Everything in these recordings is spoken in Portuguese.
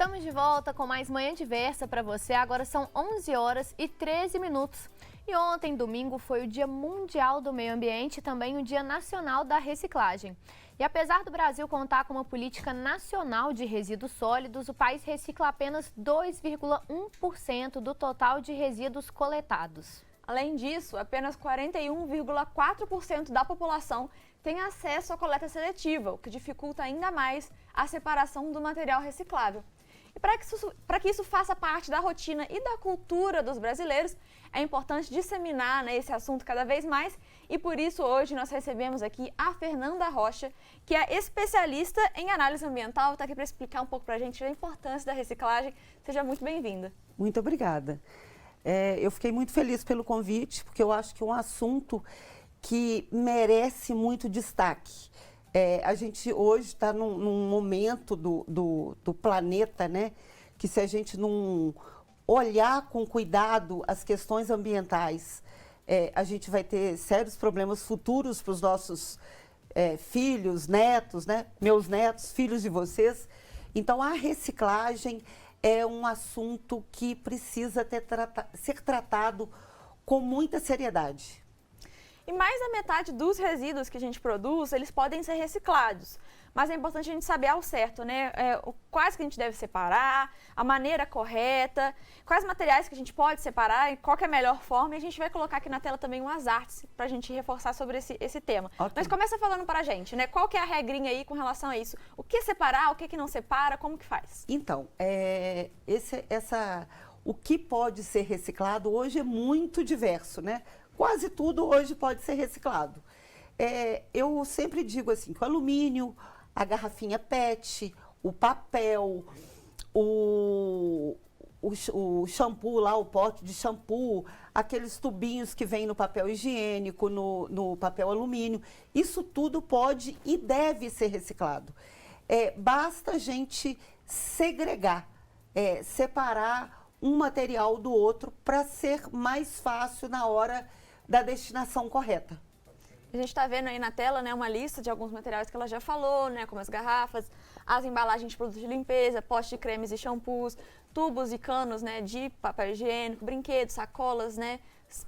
Estamos de volta com mais Manhã Diversa para você. Agora são 11 horas e 13 minutos. E ontem, domingo, foi o Dia Mundial do Meio Ambiente e também o Dia Nacional da Reciclagem. E apesar do Brasil contar com uma política nacional de resíduos sólidos, o país recicla apenas 2,1% do total de resíduos coletados. Além disso, apenas 41,4% da população tem acesso à coleta seletiva, o que dificulta ainda mais a separação do material reciclável. E para que isso faça parte da rotina e da cultura dos brasileiros, é importante disseminar esse assunto cada vez mais. E por isso hoje nós recebemos aqui a Fernanda Rocha, que é especialista em análise ambiental, está aqui para explicar um pouco para a gente a importância da reciclagem. Seja muito bem-vinda. Muito obrigada. Eu fiquei muito feliz pelo convite, porque eu acho que é um assunto que merece muito destaque. A gente hoje está num momento do planeta, né, que se a gente não olhar com cuidado as questões ambientais, a gente vai ter sérios problemas futuros para os nossos filhos, netos, né, meus netos, filhos de vocês. Então, a reciclagem é um assunto que precisa ser tratado com muita seriedade. E mais da metade dos resíduos que a gente produz, eles podem ser reciclados. Mas é importante a gente saber ao certo, né? Quais que a gente deve separar, a maneira correta, quais materiais que a gente pode separar e qual que é a melhor forma. E a gente vai colocar aqui na tela também umas artes para a gente reforçar sobre esse tema. Okay. Mas começa falando para a gente, né? Qual que é a regrinha aí com relação a isso? O que separar, o que não separa, como que faz? Então, o que pode ser reciclado hoje é muito diverso, né? Quase tudo hoje pode ser reciclado. Eu sempre digo assim, que o alumínio, a garrafinha PET, o papel, o shampoo lá, o pote de shampoo, aqueles tubinhos que vêm no papel higiênico, no papel alumínio, isso tudo pode e deve ser reciclado. Basta a gente segregar, separar um material do outro para ser mais fácil na hora da destinação correta. A gente está vendo aí na tela, né, uma lista de alguns materiais que ela já falou, né, como as garrafas, as embalagens de produtos de limpeza, potes de cremes e shampoos, tubos e canos, né, de papel higiênico, brinquedos, sacolas, né,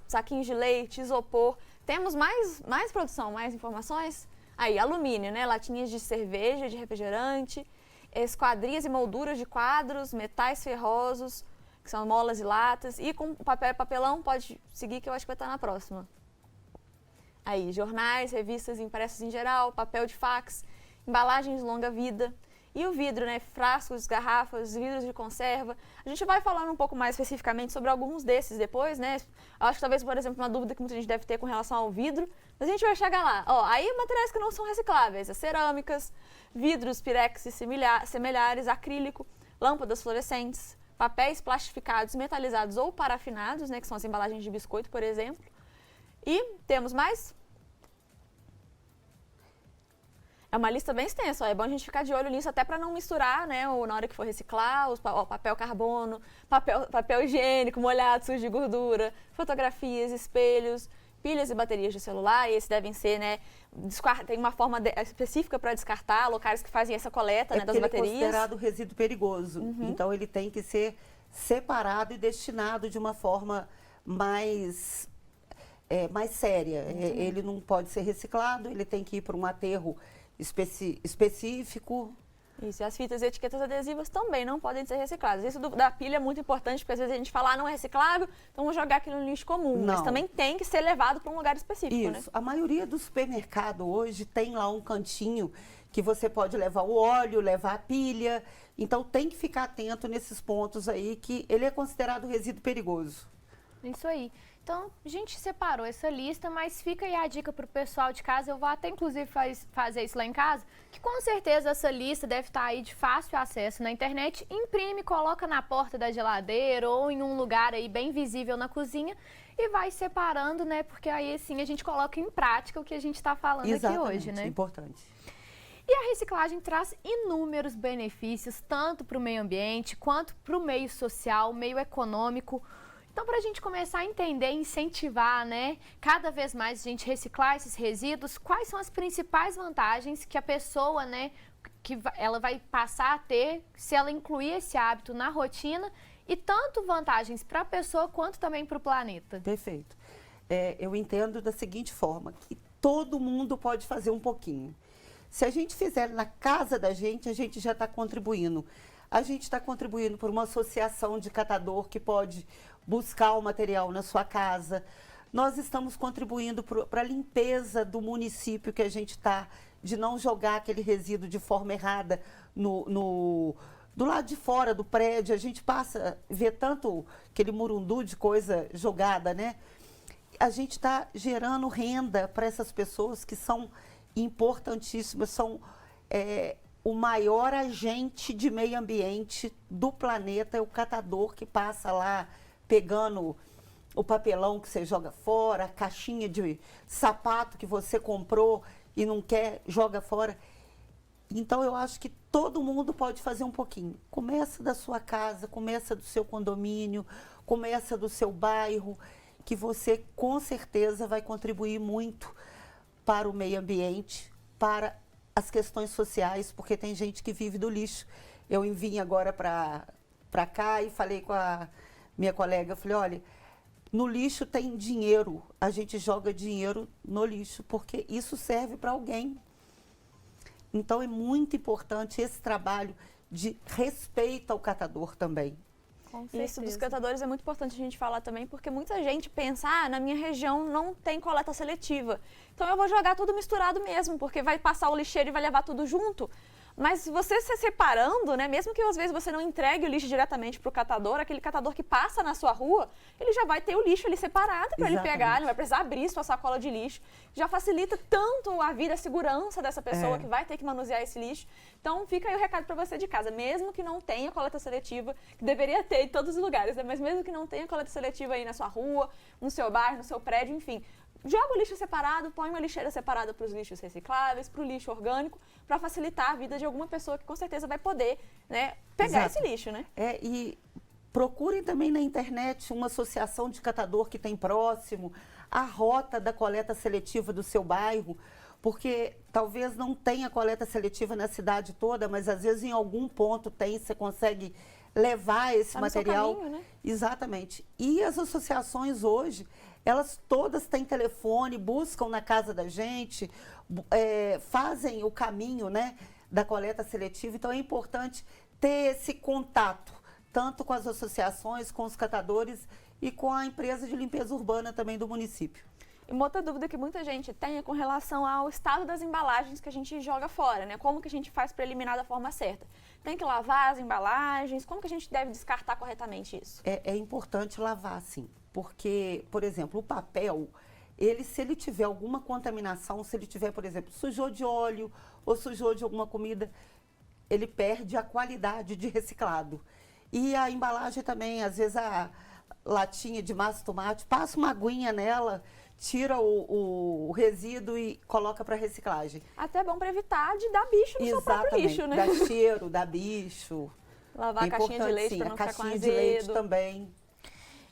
saquinhos de leite, isopor. Temos mais produção, mais informações? Aí, alumínio, né, latinhas de cerveja, de refrigerante, esquadrias e molduras de quadros, metais ferrosos, que são molas e latas, e com papelão, pode seguir que eu acho que vai estar na próxima. Aí, jornais, revistas impressas em geral, papel de fax, embalagens de longa vida, e o vidro, né, frascos, garrafas, vidros de conserva. A gente vai falando um pouco mais especificamente sobre alguns desses depois, né, eu acho que talvez, por exemplo, uma dúvida que muita gente deve ter com relação ao vidro, mas a gente vai chegar lá. Aí materiais que não são recicláveis, as cerâmicas, vidros, pirex e similares, acrílico, lâmpadas fluorescentes, papéis plastificados, metalizados ou parafinados, né, que são as embalagens de biscoito, por exemplo. E temos mais? É uma lista bem extensa, é bom a gente ficar de olho nisso até para não misturar, né, na hora que for reciclar, papel carbono, papel higiênico, molhado, sujo de gordura, fotografias, espelhos, pilhas e baterias de celular, e esses devem ser, né, tem uma forma específica para descartar, locais que fazem essa coleta, né, das baterias. Ele é considerado resíduo perigoso, então ele tem que ser separado e destinado de uma forma mais séria. Ele não pode ser reciclado, ele tem que ir para um aterro específico. Isso, e as fitas e etiquetas adesivas também não podem ser recicladas. Isso da pilha é muito importante, porque às vezes a gente fala, não é reciclável, então vamos jogar aquilo no lixo comum. Não. Mas também tem que ser levado para um lugar específico, Isso. Né? A maioria do supermercado hoje tem lá um cantinho que você pode levar o óleo, levar a pilha. Então tem que ficar atento nesses pontos aí, que ele é considerado resíduo perigoso. Isso aí. Então, a gente separou essa lista, mas fica aí a dica para o pessoal de casa. Eu vou até, inclusive, fazer isso lá em casa, que com certeza essa lista deve estar aí de fácil acesso na internet. Imprime, coloca na porta da geladeira ou em um lugar aí bem visível na cozinha e vai separando, né? Porque aí, assim, a gente coloca em prática o que a gente está falando Exatamente, aqui hoje, né? Importante. E a reciclagem traz inúmeros benefícios, tanto para o meio ambiente, quanto para o meio social, meio econômico. Então, para a gente começar a entender e incentivar, né, cada vez mais a gente reciclar esses resíduos, quais são as principais vantagens que a pessoa, né, ela vai passar a ter se ela incluir esse hábito na rotina e tanto vantagens para a pessoa quanto também para o planeta. Perfeito. Eu entendo da seguinte forma, que todo mundo pode fazer um pouquinho. Se a gente fizer na casa da gente, a gente já está contribuindo. A gente está contribuindo por uma associação de catador que pode buscar o material na sua casa. Nós estamos contribuindo para a limpeza do município que a gente está, de não jogar aquele resíduo de forma errada do lado de fora do prédio. A gente vê tanto aquele murundu de coisa jogada, né? A gente está gerando renda para essas pessoas que são importantíssimas, são o maior agente de meio ambiente do planeta, é o catador que passa lá pegando o papelão que você joga fora, a caixinha de sapato que você comprou e não quer, joga fora. Então, eu acho que todo mundo pode fazer um pouquinho. Começa da sua casa, começa do seu condomínio, começa do seu bairro, que você, com certeza, vai contribuir muito para o meio ambiente, para as questões sociais, porque tem gente que vive do lixo. Eu vim agora para cá e falei com a minha colega, falei, olha, no lixo tem dinheiro, a gente joga dinheiro no lixo, porque isso serve para alguém. Então, é muito importante esse trabalho de respeito ao catador também. Isso dos catadores é muito importante a gente falar também, porque muita gente pensa, na minha região não tem coleta seletiva, então eu vou jogar tudo misturado mesmo, porque vai passar o lixeiro e vai levar tudo junto. Mas você se separando, né, mesmo que às vezes você não entregue o lixo diretamente para o catador, aquele catador que passa na sua rua, ele já vai ter o lixo ali separado para ele pegar, ele não vai precisar abrir sua sacola de lixo. Já facilita tanto a vida, a segurança dessa pessoa que vai ter que manusear esse lixo. Então fica aí o recado para você de casa, mesmo que não tenha coleta seletiva, que deveria ter em todos os lugares, né, mas mesmo que não tenha coleta seletiva aí na sua rua, no seu bairro, no seu prédio, enfim, joga o lixo separado, põe uma lixeira separada para os lixos recicláveis, para o lixo orgânico, para facilitar a vida de alguma pessoa que com certeza vai poder, né, pegar esse lixo, né? E procurem também na internet uma associação de catador que tem próximo, a rota da coleta seletiva do seu bairro, porque talvez não tenha coleta seletiva na cidade toda, mas às vezes em algum ponto tem, você consegue levar esse material. No seu caminho, né? Exatamente. E as associações hoje, elas todas têm telefone, buscam na casa da gente, fazem o caminho, né, da coleta seletiva. Então, é importante ter esse contato, tanto com as associações, com os catadores e com a empresa de limpeza urbana também do município. E uma outra dúvida que muita gente tem é com relação ao estado das embalagens que a gente joga fora, né? Como que a gente faz para eliminar da forma certa? Tem que lavar as embalagens? Como que a gente deve descartar corretamente isso? É importante lavar, sim, porque, por exemplo, o papel, se ele tiver alguma contaminação, se ele tiver, por exemplo, sujou de óleo ou sujou de alguma comida, ele perde a qualidade de reciclado. E a embalagem também, às vezes a latinha de massa de tomate, passa uma aguinha nela, tira o resíduo e coloca para reciclagem. Até bom para evitar de dar bicho no seu próprio lixo, né? Dá cheiro, dá bicho. Lavar a caixinha de leite para não ficar com azedo. A caixinha de leite também.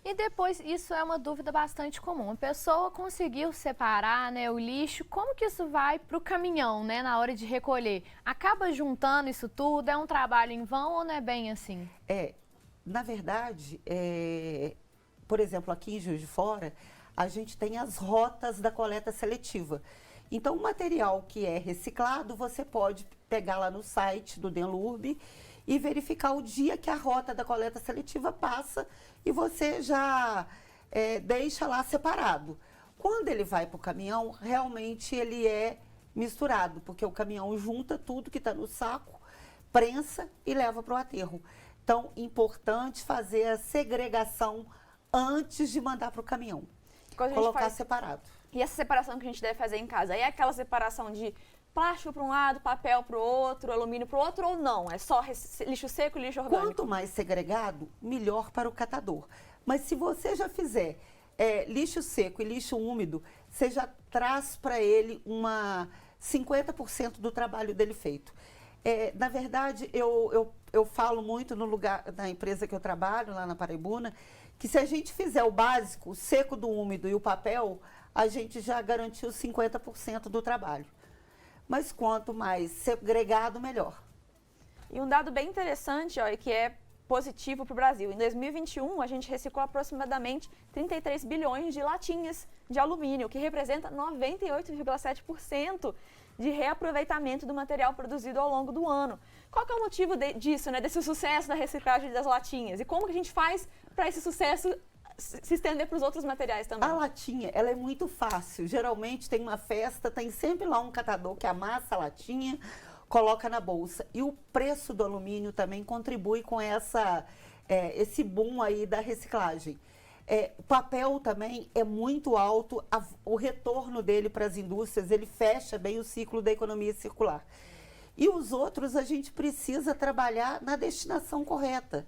E depois, isso é uma dúvida bastante comum. A pessoa conseguiu separar, né, o lixo, como que isso vai para o caminhão, né, na hora de recolher? Acaba juntando isso tudo? É um trabalho em vão ou não é bem assim? Na verdade, por exemplo, aqui em Juiz de Fora, a gente tem as rotas da coleta seletiva. Então, o material que é reciclado, você pode pegar lá no site do Denlurb e verificar o dia que a rota da coleta seletiva passa e você já deixa lá separado. Quando ele vai para o caminhão, realmente ele é misturado, porque o caminhão junta tudo que está no saco, prensa e leva para o aterro. Então, importante fazer a segregação antes de mandar para o caminhão. Colocar separado. E essa separação que a gente deve fazer em casa, é aquela separação de plástico para um lado, papel para o outro, alumínio para o outro, ou não? É só lixo seco e lixo orgânico? Quanto mais segregado, melhor para o catador. Mas se você já fizer lixo seco e lixo úmido, você já traz para ele 50% do trabalho dele feito. Na verdade, eu falo muito no lugar da empresa que eu trabalho, lá na Paraibuna, que se a gente fizer o básico, o seco do úmido e o papel, a gente já garantiu 50% do trabalho. mas quanto mais segregado, melhor. E um dado bem interessante, ó, e que é positivo para o Brasil. Em 2021, a gente reciclou aproximadamente 33 bilhões de latinhas de alumínio, o que representa 98,7% de reaproveitamento do material produzido ao longo do ano. Qual que é o motivo disso, né, desse sucesso da reciclagem das latinhas? E como que a gente faz para esse sucesso se estender para os outros materiais também? A latinha, ela é muito fácil. Geralmente tem uma festa, tem sempre lá um catador que amassa a latinha, coloca na bolsa. E o preço do alumínio também contribui com esse boom aí da reciclagem. O papel também é muito alto, o retorno dele para as indústrias, ele fecha bem o ciclo da economia circular. E os outros a gente precisa trabalhar na destinação correta.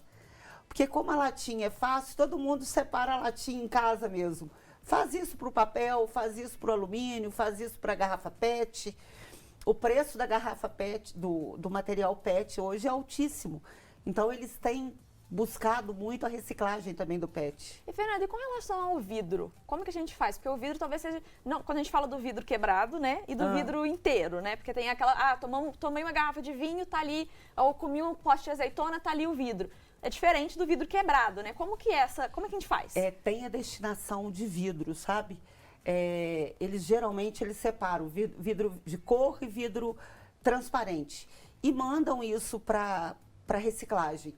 Porque como a latinha é fácil, todo mundo separa a latinha em casa mesmo. Faz isso para o papel, faz isso para o alumínio, faz isso para a garrafa PET. O preço da garrafa PET, do material PET hoje é altíssimo. Então eles têm buscado muito a reciclagem também do PET. E, Fernanda, e com relação ao vidro? Como que a gente faz? Porque o vidro talvez seja... Não, quando a gente fala do vidro quebrado, né? E do vidro inteiro, né? Porque tem aquela... tomei uma garrafa de vinho, tá ali. Ou comi um pote de azeitona, tá ali o vidro. É diferente do vidro quebrado, né? Como que a gente faz? Tem a destinação de vidro, sabe? Eles geralmente separam vidro de cor e vidro transparente. E mandam isso para reciclagem.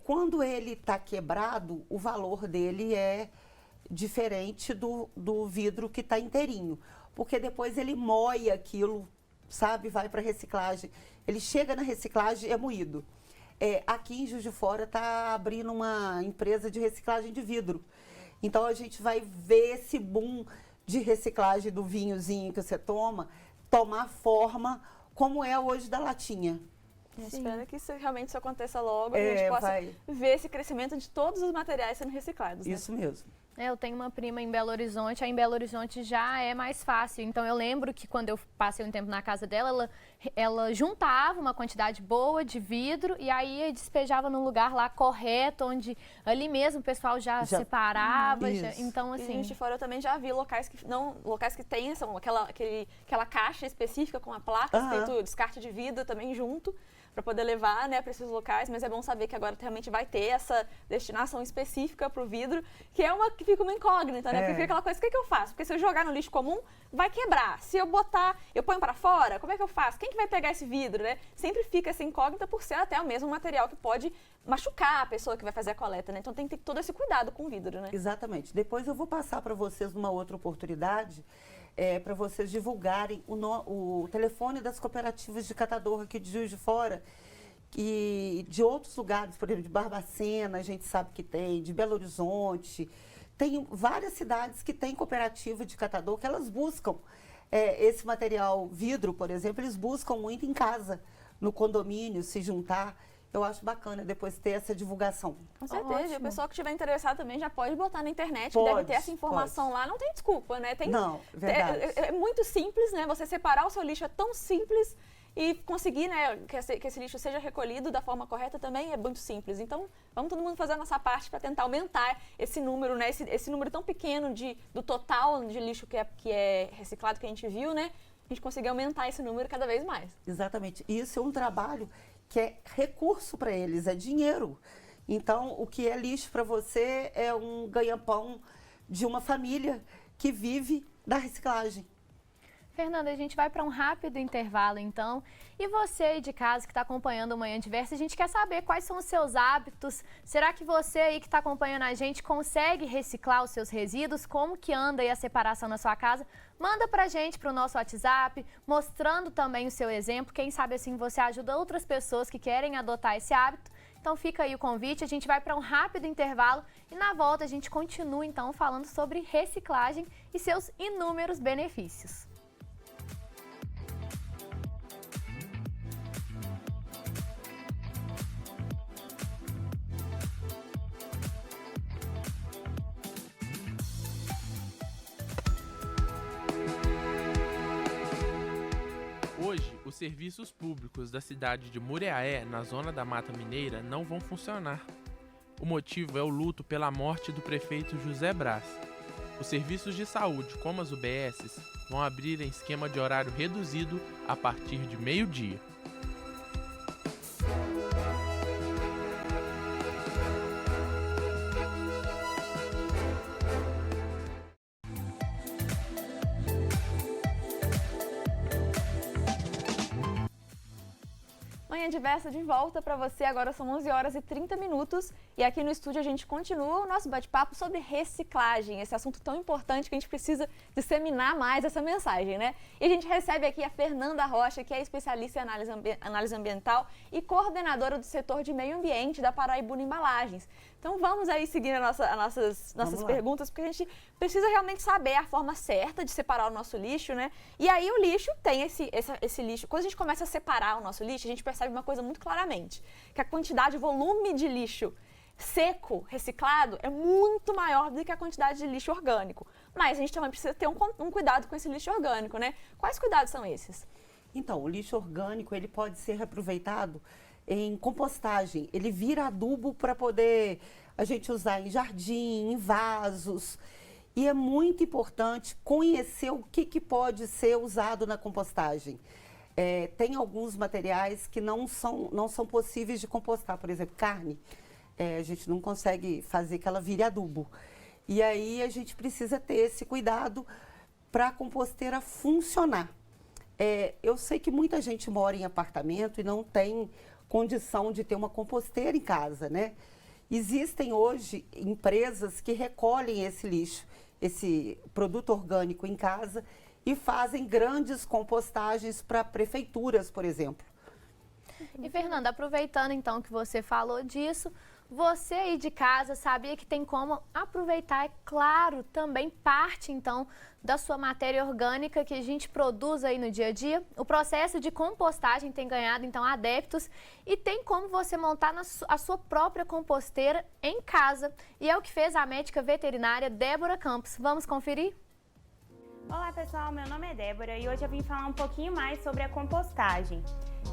Quando ele está quebrado, o valor dele é diferente do vidro que está inteirinho. Porque depois ele moe aquilo, sabe? Vai para reciclagem. Ele chega na reciclagem, é moído. Aqui em Juiz de Fora está abrindo uma empresa de reciclagem de vidro. Então a gente vai ver esse boom de reciclagem do vinhozinho que você tomar forma como é hoje da latinha. Espero que realmente aconteça logo, e a gente possa ver esse crescimento de todos os materiais sendo reciclados. Né? Isso mesmo. Eu tenho uma prima em Belo Horizonte, aí em Belo Horizonte já é mais fácil. Então eu lembro que quando eu passei um tempo na casa dela, ela juntava uma quantidade boa de vidro e aí despejava num lugar lá correto, onde ali mesmo o pessoal já separava. Então, assim. E Juiz de Fora eu também já vi locais que tem aquela caixa específica com a placa escrito descarte de vidro também junto, para poder levar, né, para esses locais, mas é bom saber que agora realmente vai ter essa destinação específica para o vidro, que fica uma incógnita, né? Porque fica aquela coisa, o que eu faço? Porque se eu jogar no lixo comum, vai quebrar. Se eu ponho para fora, como é que eu faço? Quem que vai pegar esse vidro, né? Sempre fica essa incógnita por ser até o mesmo material que pode machucar a pessoa que vai fazer a coleta, né? Então tem que ter todo esse cuidado com o vidro, né? Exatamente. Depois eu vou passar para vocês numa outra oportunidade, para vocês divulgarem o telefone das cooperativas de catador aqui de Juiz de Fora e de outros lugares, por exemplo, de Barbacena, a gente sabe que tem, de Belo Horizonte. Tem várias cidades que têm cooperativa de catador que elas buscam esse material vidro, por exemplo, eles buscam muito em casa, no condomínio, se juntar. Eu acho bacana depois ter essa divulgação. Com certeza. E o pessoal que estiver interessado também já pode botar na internet, que deve ter essa informação lá. Não tem desculpa, né? Não, verdade. É muito simples, né? Você separar o seu lixo é tão simples e conseguir, né, que esse lixo seja recolhido da forma correta também é muito simples. Então, vamos todo mundo fazer a nossa parte para tentar aumentar esse número, né? Esse número tão pequeno do total de lixo que é reciclado que a gente viu, né? A gente conseguir aumentar esse número cada vez mais. Exatamente. Isso é um trabalho que é recurso para eles, é dinheiro. Então, o que é lixo para você é um ganha-pão de uma família que vive da reciclagem. Fernanda, a gente vai para um rápido intervalo, então. E você aí de casa que está acompanhando o Manhã Diversa, a gente quer saber quais são os seus hábitos. Será que você aí que está acompanhando a gente consegue reciclar os seus resíduos? Como que anda aí a separação na sua casa? Manda para a gente, para o nosso WhatsApp, mostrando também o seu exemplo. Quem sabe assim você ajuda outras pessoas que querem adotar esse hábito. Então fica aí o convite, a gente vai para um rápido intervalo e na volta a gente continua então falando sobre reciclagem e seus inúmeros benefícios. Hoje, os serviços públicos da cidade de Mureaé, na zona da Mata Mineira, não vão funcionar. O motivo é o luto pela morte do prefeito José Brás. Os serviços de saúde, como as UBSs, vão abrir em esquema de horário reduzido a partir de meio-dia. Manhã Diversa de volta para você, agora são 11h30 e aqui no estúdio a gente continua o nosso bate-papo sobre reciclagem, esse assunto tão importante que a gente precisa disseminar mais essa mensagem, né? E a gente recebe aqui a Fernanda Rocha, que é especialista em análise ambiental e coordenadora do setor de meio ambiente da Paraibuna Embalagens. Então vamos aí seguir as nossas perguntas, porque a gente precisa realmente saber a forma certa de separar o nosso lixo, né? E aí o lixo tem esse lixo. Quando a gente começa a separar o nosso lixo, a gente percebe uma coisa muito claramente, que a quantidade, o volume de lixo seco, reciclado, é muito maior do que a quantidade de lixo orgânico. Mas a gente também precisa ter um cuidado com esse lixo orgânico, né? Quais cuidados são esses? Então, o lixo orgânico, ele pode ser reaproveitado em compostagem. Ele vira adubo para poder a gente usar em jardim, em vasos. E é muito importante conhecer o que pode ser usado na compostagem. Tem alguns materiais que não são possíveis de compostar. Por exemplo, carne. A gente não consegue fazer que ela vire adubo. E aí a gente precisa ter esse cuidado para a composteira funcionar. Eu sei que muita gente mora em apartamento e não tem condição de ter uma composteira em casa, né? Existem hoje empresas que recolhem esse lixo, esse produto orgânico em casa e fazem grandes compostagens para prefeituras, por exemplo. E, Fernanda, aproveitando então que você falou disso, você aí de casa sabia que tem como aproveitar, é claro, também parte então da sua matéria orgânica que a gente produz aí no dia a dia. O processo de compostagem tem ganhado então adeptos e tem como você montar a sua própria composteira em casa. E é o que fez a médica veterinária Débora Campos. Vamos conferir? Olá pessoal, meu nome é Débora e hoje eu vim falar um pouquinho mais sobre a compostagem.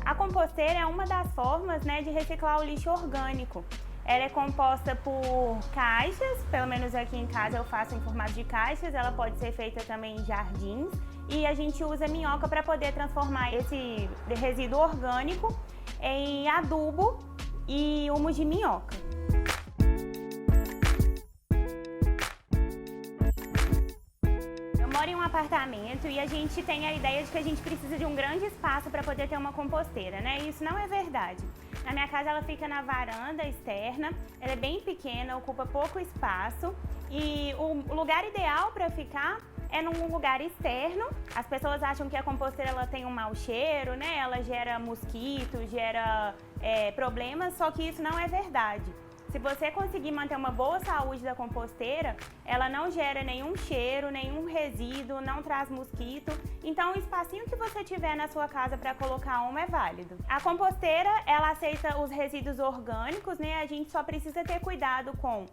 A composteira é uma das formas, de reciclar o lixo orgânico. Ela é composta por caixas, pelo menos aqui em casa eu faço em formato de caixas, ela pode ser feita também em jardins e a gente usa minhoca para poder transformar esse resíduo orgânico em adubo e humus de minhoca. Eu moro em um apartamento e a gente tem a ideia de que a gente precisa de um grande espaço para poder ter uma composteira, né? Isso não é verdade. Na minha casa ela fica na varanda externa, ela é bem pequena, ocupa pouco espaço e o lugar ideal para ficar é num lugar externo. As pessoas acham que a composteira ela tem um mau cheiro, né? Ela gera mosquito, gera problemas, só que isso não é verdade. Se você conseguir manter uma boa saúde da composteira, ela não gera nenhum cheiro, nenhum resíduo, não traz mosquito. Então, o espacinho que você tiver na sua casa para colocar uma é válido. A composteira, ela aceita os resíduos orgânicos, né? A gente só precisa ter cuidado com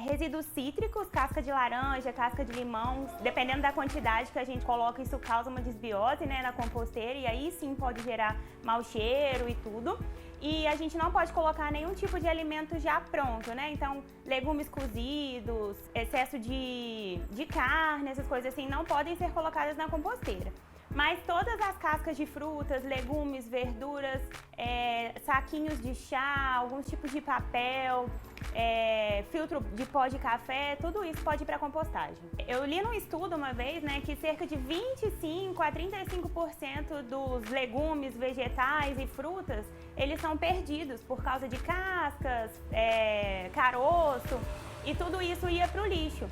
resíduos cítricos, casca de laranja, casca de limão. Dependendo da quantidade que a gente coloca, isso causa uma desbiose, né, na composteira e aí sim pode gerar mau cheiro e tudo. E a gente não pode colocar nenhum tipo de alimento já pronto, né? Então, legumes cozidos, excesso de carne, essas coisas assim, não podem ser colocadas na composteira. Mas todas as cascas de frutas, legumes, verduras, saquinhos de chá, alguns tipos de papel, filtro de pó de café, tudo isso pode ir para compostagem. Eu li num estudo uma vez, né, que cerca de 25 a 35% dos legumes, vegetais e frutas, eles são perdidos por causa de cascas, caroço, e tudo isso ia para o lixo.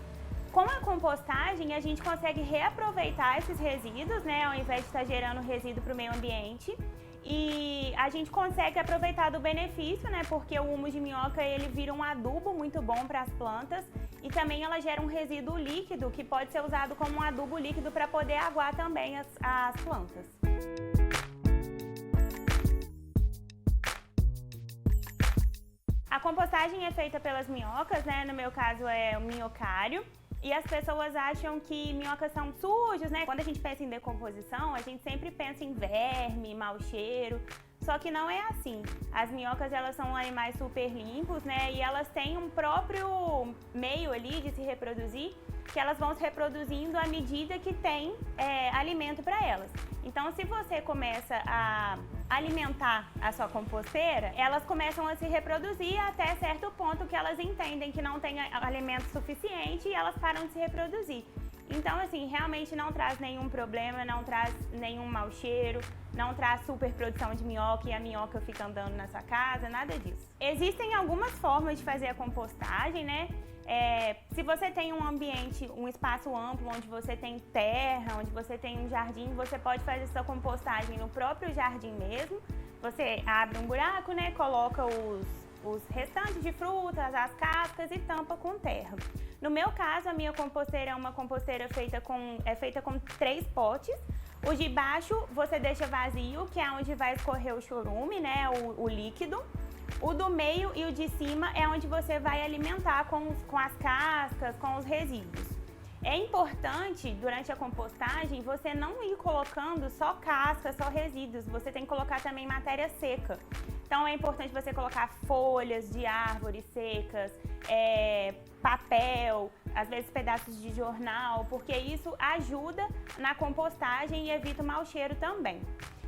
Com a compostagem, a gente consegue reaproveitar esses resíduos, né, ao invés de estar gerando resíduo para o meio ambiente. E a gente consegue aproveitar do benefício, né, porque o humus de minhoca ele vira um adubo muito bom para as plantas e também ela gera um resíduo líquido que pode ser usado como um adubo líquido para poder aguar também as plantas. A compostagem é feita pelas minhocas, né, no meu caso é o minhocário. E as pessoas acham que minhocas são sujos, né? Quando a gente pensa em decomposição, a gente sempre pensa em verme, mau cheiro. Só que não é assim. As minhocas, elas são animais super limpos, né? E elas têm um próprio meio ali de se reproduzir, que elas vão se reproduzindo à medida que tem alimento para elas. Então, se você começa a alimentar a sua composteira, elas começam a se reproduzir até certo ponto que elas entendem que não tem alimento suficiente e elas param de se reproduzir. Então, assim, realmente não traz nenhum problema, não traz nenhum mau cheiro, não traz superprodução de minhoca e a minhoca fica andando na sua casa, nada disso. Existem algumas formas de fazer a compostagem, né? Se você tem um ambiente, um espaço amplo, onde você tem terra, onde você tem um jardim, você pode fazer sua compostagem no próprio jardim mesmo. Você abre um buraco, né? Coloca os restantes de frutas, as cascas e tampa com terra. No meu caso, a minha composteira é uma composteira feita com 3 potes. O de baixo você deixa vazio, que é onde vai escorrer o chorume, né? O líquido. O do meio e o de cima é onde você vai alimentar com as cascas, com os resíduos. É importante, durante a compostagem, você não ir colocando só cascas, só resíduos. Você tem que colocar também matéria seca. Então, é importante você colocar folhas de árvores secas, papel, às vezes pedaços de jornal, porque isso ajuda na compostagem e evita o mau cheiro também.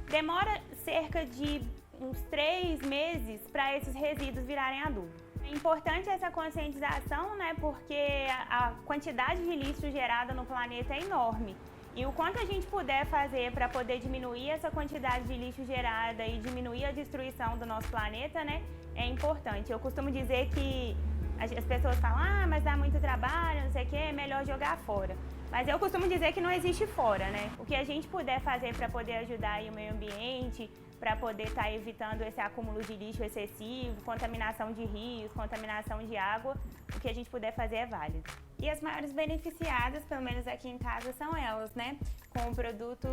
Demora cerca de uns 3 meses para esses resíduos virarem adubo. É importante essa conscientização, né, porque a quantidade de lixo gerada no planeta é enorme. E o quanto a gente puder fazer para poder diminuir essa quantidade de lixo gerada e diminuir a destruição do nosso planeta, né, é importante. Eu costumo dizer que as pessoas falam, mas dá muito trabalho, não sei o que, é melhor jogar fora. Mas eu costumo dizer que não existe fora, né? O que a gente puder fazer para poder ajudar aí o meio ambiente, para poder estar evitando esse acúmulo de lixo excessivo, contaminação de rios, contaminação de água, o que a gente puder fazer é válido. E as maiores beneficiadas, pelo menos aqui em casa, são elas, né? Com o produto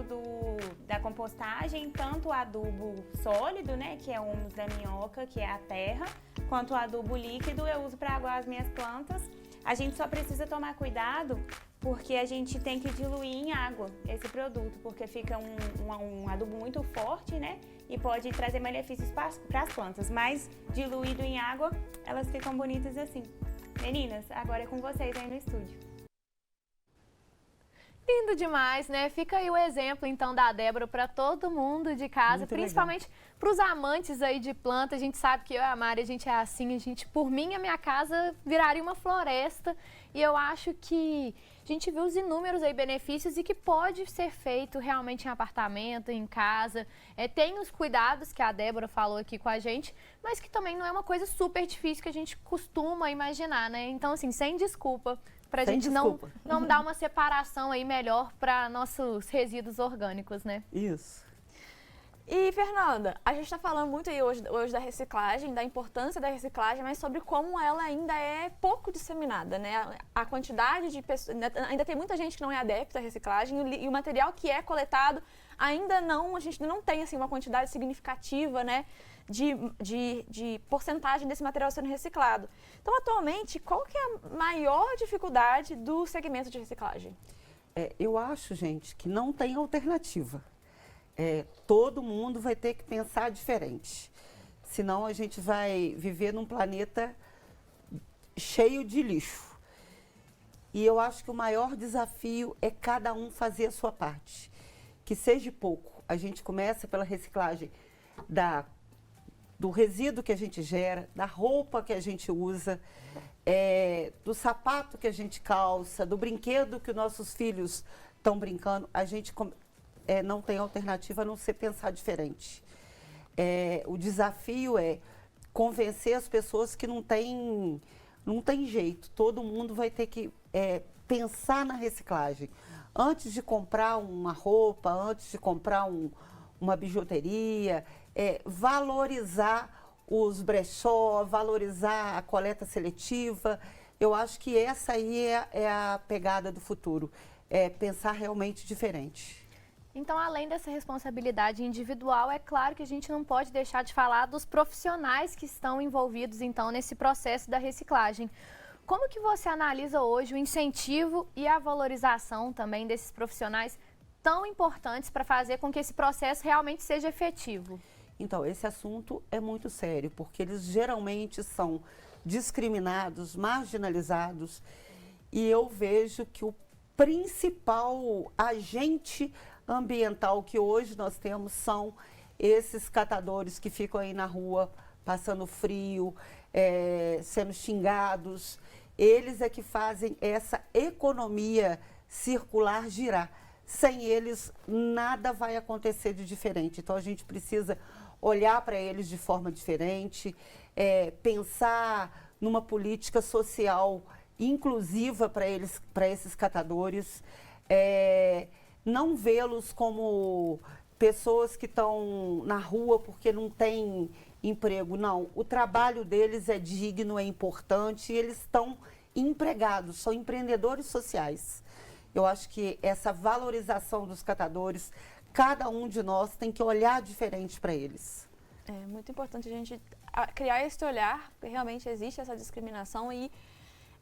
da compostagem, tanto o adubo sólido, né? Que é o humus da minhoca, que é a terra, quanto o adubo líquido eu uso para aguar as minhas plantas. A gente só precisa tomar cuidado porque a gente tem que diluir em água esse produto, porque fica um adubo muito forte, né? E pode trazer benefícios para as plantas, mas diluído em água, elas ficam bonitas assim. Meninas, agora é com vocês aí no estúdio. Lindo demais, né? Fica aí o exemplo, então, da Débora para todo mundo de casa, Muito principalmente para os amantes aí de planta. A gente sabe que eu e a Mari, a gente é assim, por mim, a minha casa viraria uma floresta. E eu acho que a gente viu os inúmeros aí benefícios e que pode ser feito realmente em apartamento, em casa. Tem os cuidados que a Débora falou aqui com a gente, mas que também não é uma coisa super difícil que a gente costuma imaginar, né? Então, assim, sem desculpa, para a gente não dar uma separação aí melhor para nossos resíduos orgânicos, né? Isso. E, Fernanda, a gente está falando muito aí hoje da reciclagem, da importância da reciclagem, mas sobre como ela ainda é pouco disseminada, né? A quantidade de pessoas... Ainda tem muita gente que não é adepta à reciclagem e o material que é coletado ainda não... A gente não tem, assim, uma quantidade significativa, né? De porcentagem desse material sendo reciclado. Então, atualmente, qual que é a maior dificuldade do segmento de reciclagem? Eu acho, gente, que não tem alternativa. Todo mundo vai ter que pensar diferente. Senão a gente vai viver num planeta cheio de lixo. E eu acho que o maior desafio é cada um fazer a sua parte. Que seja pouco. A gente começa pela reciclagem do resíduo que a gente gera, da roupa que a gente usa, do sapato que a gente calça, do brinquedo que os nossos filhos estão brincando. A gente não tem alternativa a não ser pensar diferente. O desafio é convencer as pessoas que não tem jeito. Todo mundo vai ter que pensar na reciclagem. Antes de comprar uma roupa, antes de comprar uma bijuteria, valorizar os brechó, valorizar a coleta seletiva. Eu acho que essa aí é a pegada do futuro, pensar realmente diferente. Então, além dessa responsabilidade individual, é claro que a gente não pode deixar de falar dos profissionais que estão envolvidos, então, nesse processo da reciclagem. Como que você analisa hoje o incentivo e a valorização também desses profissionais tão importantes para fazer com que esse processo realmente seja efetivo? Então, esse assunto é muito sério, porque eles geralmente são discriminados, marginalizados, e eu vejo que o principal agente ambiental que hoje nós temos são esses catadores que ficam aí na rua, passando frio, sendo xingados. Eles é que fazem essa economia circular girar. Sem eles, nada vai acontecer de diferente. Então, a gente precisa olhar para eles de forma diferente, pensar numa política social inclusiva para esses catadores, não vê-los como pessoas que estão na rua porque não têm emprego. Não, o trabalho deles é digno, é importante, e eles estão empregados, são empreendedores sociais. Eu acho que essa valorização dos catadores, cada um de nós tem que olhar diferente para eles. É muito importante a gente criar esse olhar, porque realmente existe essa discriminação e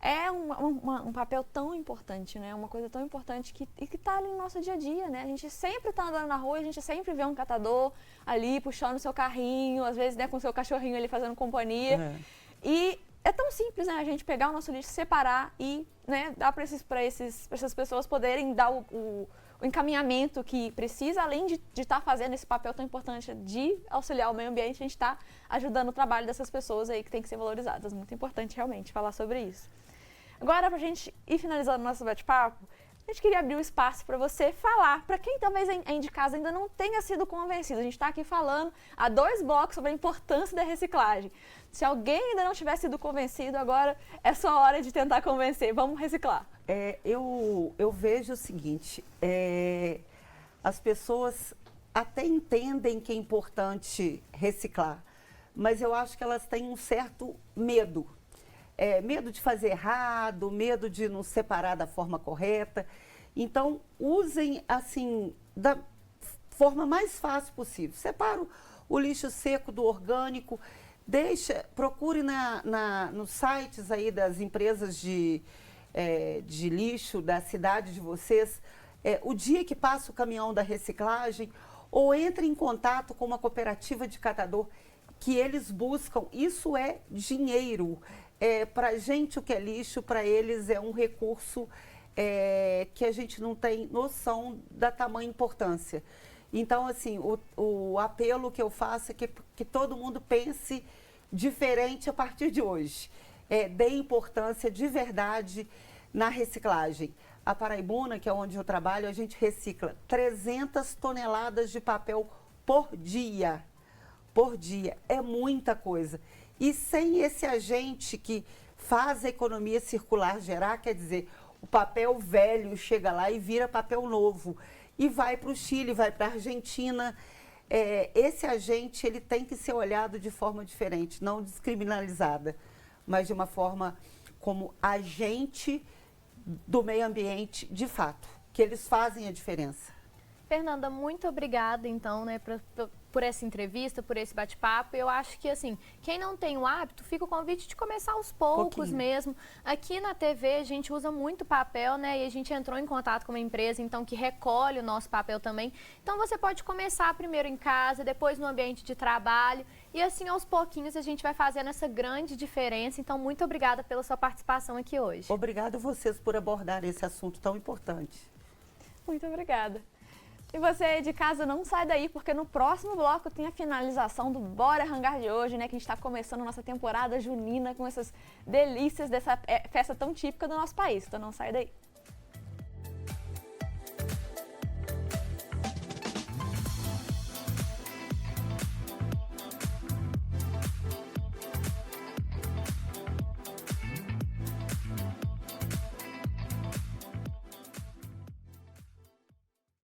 é um papel tão importante, né? Uma coisa tão importante que está ali no nosso dia a dia, né? A gente sempre está andando na rua, a gente sempre vê um catador ali puxando o seu carrinho, às vezes, né, com o seu cachorrinho ali fazendo companhia. E é tão simples, né? A gente pegar o nosso lixo, separar e, né, dar para essas pessoas poderem dar o encaminhamento que precisa, além de estar fazendo esse papel tão importante de auxiliar o meio ambiente, a gente está ajudando o trabalho dessas pessoas aí que tem que ser valorizadas. Muito importante realmente falar sobre isso. Agora, para a gente ir finalizando o nosso bate-papo, a gente queria abrir um espaço para você falar, para quem talvez aí de casa ainda não tenha sido convencido. A gente está aqui falando há 2 blocos sobre a importância da reciclagem. Se alguém ainda não tiver sido convencido, agora é sua hora de tentar convencer. Vamos reciclar. Eu vejo o seguinte, as pessoas até entendem que é importante reciclar, mas eu acho que elas têm um certo medo. Medo de fazer errado, medo de não separar da forma correta. Então, usem assim, da forma mais fácil possível. Separa o lixo seco do orgânico, procure nos sites aí das empresas de lixo da cidade de vocês, o dia que passa o caminhão da reciclagem, ou entre em contato com uma cooperativa de catador que eles buscam. Isso é dinheiro. Para a gente, o que é lixo, para eles é um recurso que a gente não tem noção da tamanha importância. Então, assim, o apelo que eu faço é que todo mundo pense diferente a partir de hoje. Dê importância de verdade na reciclagem. A Paraibuna, que é onde eu trabalho, a gente recicla 300 toneladas de papel por dia. Por dia. É muita coisa. E sem esse agente que faz a economia circular gerar, quer dizer, o papel velho chega lá e vira papel novo. E vai para o Chile, vai para a Argentina. Esse agente ele tem que ser olhado de forma diferente, não descriminalizada, mas de uma forma como agente do meio ambiente de fato, que eles fazem a diferença. Fernanda, muito obrigada, então, né, por essa entrevista, por esse bate-papo. Eu acho que, assim, quem não tem o hábito, fica o convite de começar aos poucos mesmo. Aqui na TV, a gente usa muito papel, né, e a gente entrou em contato com uma empresa, então, que recolhe o nosso papel também. Então, você pode começar primeiro em casa, depois no ambiente de trabalho, e assim, aos pouquinhos, a gente vai fazendo essa grande diferença. Então, muito obrigada pela sua participação aqui hoje. Obrigada a vocês por abordar esse assunto tão importante. Muito obrigada. E você de casa não sai daí, porque no próximo bloco tem a finalização do Bora Hangar de hoje, né? Que a gente está começando a nossa temporada junina com essas delícias dessa festa tão típica do nosso país. Então não sai daí.